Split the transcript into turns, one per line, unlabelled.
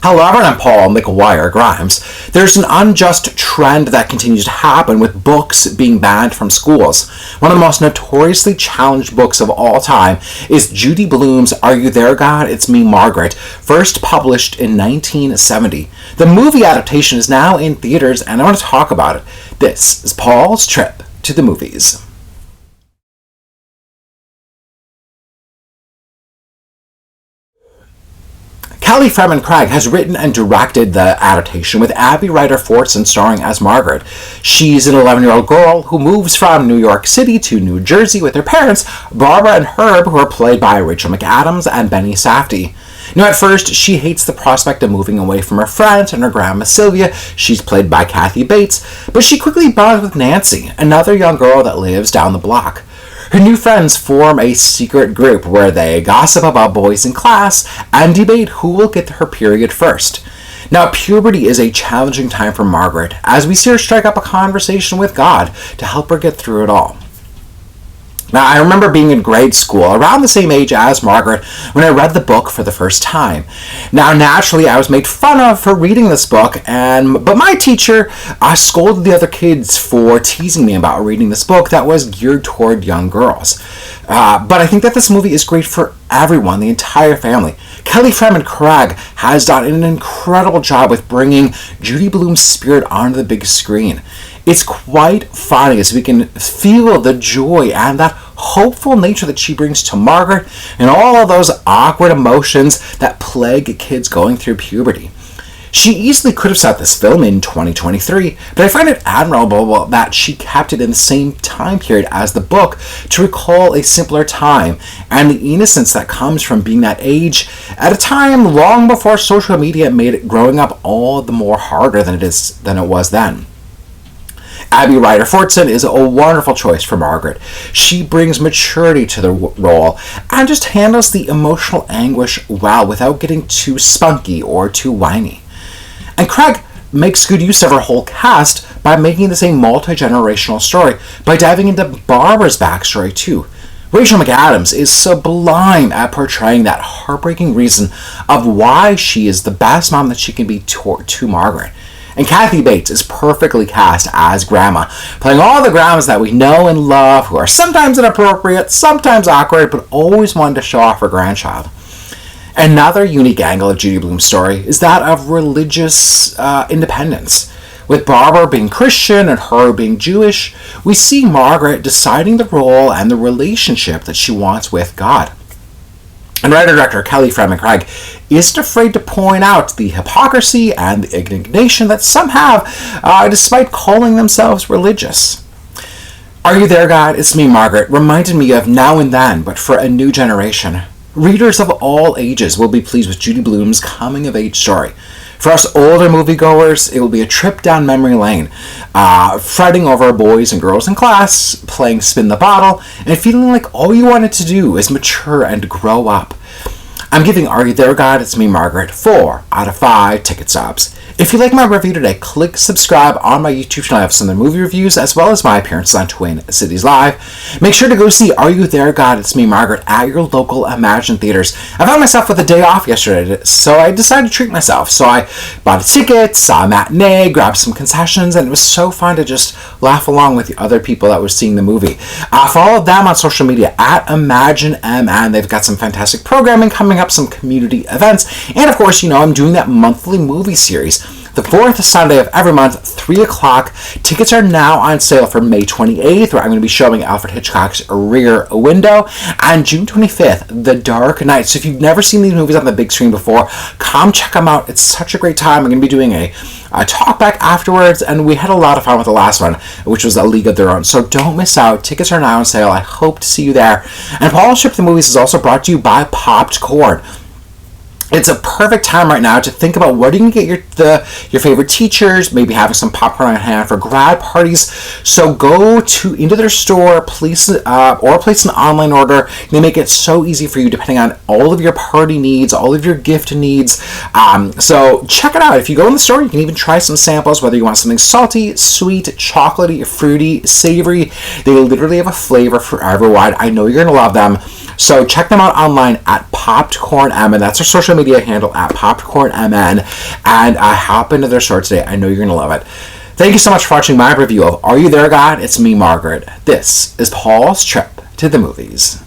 However, and Paul McGuire Grimes, there's an unjust trend that continues to happen with books being banned from schools. One of the most notoriously challenged books of all time is Judy Blume's Are You There, God? It's Me, Margaret, first published in 1970. The movie adaptation is now in theaters, and I want to talk about it. This is Paul's trip to the movies. Kelly Fremon Craig has written and directed the adaptation with Ryder Fortson starring as Margaret. She's an 11-year-old girl who moves from New York City to New Jersey with her parents, Barbara and Herb, who are played by Rachel McAdams and Benny Safdie. Now, at first, she hates the prospect of moving away from her friends and her grandma Sylvia. She's played by Kathy Bates, but she quickly bonds with Nancy, another young girl that lives down the block. Her new friends form a secret group where they gossip about boys in class and debate who will get her period first. Now, puberty is a challenging time for Margaret, as we see her strike up a conversation with God to help her get through it all. Now, I remember being in grade school, around the same age as Margaret, when I read the book for the first time. Now, naturally, I was made fun of for reading this book, but my teacher scolded the other kids for teasing me about reading this book that was geared toward young girls. But I think that this movie is great for everyone, the entire family. Kelly Fremon Craig has done an incredible job with bringing Judy Blume's spirit onto the big screen. It's quite funny as we can feel the joy and that hopeful nature that she brings to Margaret and all of those awkward emotions that plague kids going through puberty. She easily could have set this film in 2023, but I find it admirable that she kept it in the same time period as the book to recall a simpler time and the innocence that comes from being that age at a time long before social media made it growing up all the more harder than it was then. Ryder Fortson is a wonderful choice for Margaret. She brings maturity to the role and just handles the emotional anguish well without getting too spunky or too whiny. And Craig makes good use of her whole cast by making this a multi-generational story by diving into Barbara's backstory too. Rachel McAdams is sublime at portraying that heartbreaking reason of why she is the best mom that she can be to Margaret. And Kathy Bates is perfectly cast as Grandma, playing all the grandmas that we know and love, who are sometimes inappropriate, sometimes awkward, but always wanting to show off her grandchild. Another unique angle of Judy Blume's story is that of religious independence. With Barbara being Christian and her being Jewish, we see Margaret deciding the role and the relationship that she wants with God. And writer-director Kelly Fremon Craig isn't afraid to point out the hypocrisy and the indignation that some have, despite calling themselves religious. Are You There, God? It's Me, Margaret reminded me of Now and Then, but for a new generation. Readers of all ages will be pleased with Judy Blume's coming-of-age story. For us older moviegoers, it will be a trip down memory lane, fretting over boys and girls in class, playing Spin the Bottle, and feeling like all you wanted to do is mature and grow up. I'm giving Are You There, God? It's Me, Margaret 4 out of 5 ticket stubs. If you like my review today, click subscribe on my YouTube channel. I have some of the movie reviews as well as my appearances on Twin Cities Live. Make sure to go see Are You There, God? It's Me, Margaret at your local Imagine theaters. I found myself with a day off yesterday, so I decided to treat myself. So I bought a ticket, saw a matinee, grabbed some concessions, and it was so fun to just laugh along with the other people that were seeing the movie. Follow them on social media at ImagineMN. They've got some fantastic programming coming up, some community events, and of course, I'm doing that monthly movie series. The fourth Sunday of every month, 3 o'clock. Tickets are now on sale for May 28th, where I'm going to be showing Alfred Hitchcock's Rear Window, and June 25th, The Dark Knight. So if you've never seen these movies on the big screen before, come check them out. It's such a great time. I'm going to be doing a talk back afterwards, and we had a lot of fun with the last one, which was A League of Their Own. So don't miss out. Tickets are now on sale. I hope to see you there. And Paul's Trip to the Movies is also brought to you by Popped Corn. It's a perfect time right now to think about where do you can get your favorite teachers, maybe having some popcorn on hand for grad parties. So go into their store, place an online order. They make it so easy for you depending on all of your party needs, all of your gift needs. So check it out. If you go in the store, you can even try some samples, whether you want something salty, sweet, chocolatey, fruity, savory. They literally have a flavor for everyone. I know you're going to love them. So check them out online at PopcornMN. That's our social media handle at PopcornMN. And hop into their store today. I know you're going to love it. Thank you so much for watching my review of Are You There, God? It's me, Margaret. This is Paul's Trip to the Movies.